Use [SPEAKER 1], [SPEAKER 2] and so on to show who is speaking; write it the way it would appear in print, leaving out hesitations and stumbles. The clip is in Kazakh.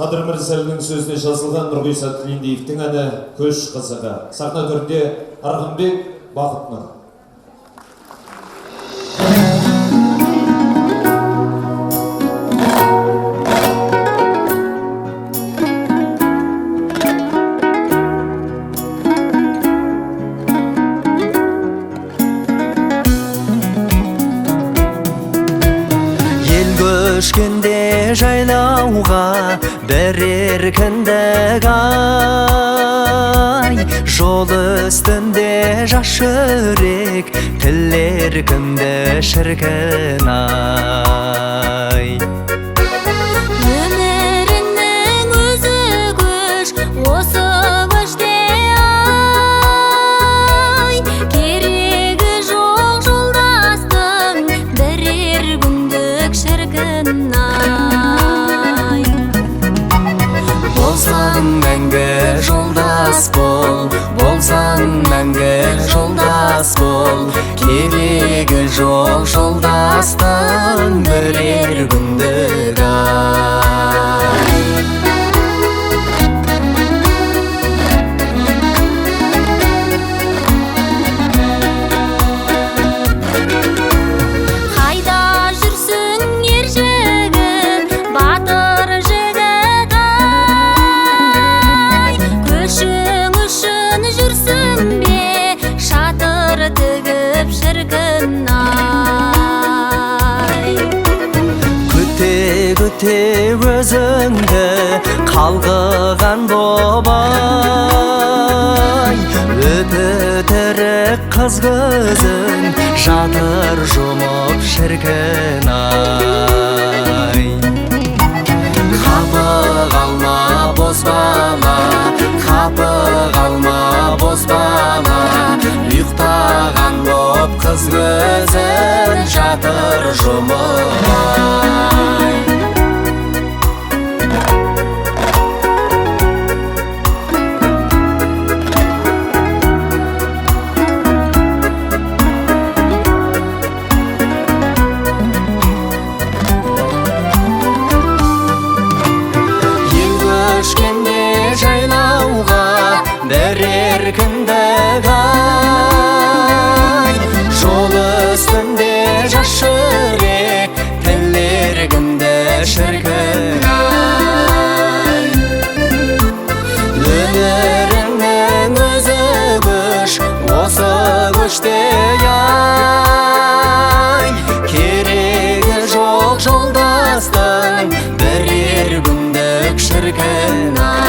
[SPEAKER 1] Қадыр Мырзалының сөзіне жазылған Нұрғиса Тілендиевтің әні «Көш қызығы». Сахна төрінде Арғынбек Бақытнұр.
[SPEAKER 2] Көшкенде жайлауға берер кіндік ай, жол үстінде жас жүрек тілер кімді шіркін ай.
[SPEAKER 3] Өміріңнің өзі көш, осы көште ай, керегі жоқ жолдастың бірер күндік шіркін ай.
[SPEAKER 2] Болсаң мәңгі жолдас бол, болсаң мәңгі жолдас бол, керегі жоқ жолдастың бірер күндік ай.
[SPEAKER 3] Қайда жүрсің ер жігіт, батыр жігіт ай, көшің үшін жүрсің бе, шатыр тігіп шіркін ай.
[SPEAKER 2] Күте өзіңді қалғыған бобай, өтірік қыз көзің жатыр жұмып шіркін ай. Қапы қалма бозбала, қапы қалма бозбала, ұйықтаған боп қыз көзің жатыр жұмып ай. Жайлауға берер кіндік ай, жол үстінде жас жүрек тілер кімді шіркін ай. Өміріңнің өзі көш, осы көште ай, керегі жоқ жолдастың бірер күндік шіркін ай.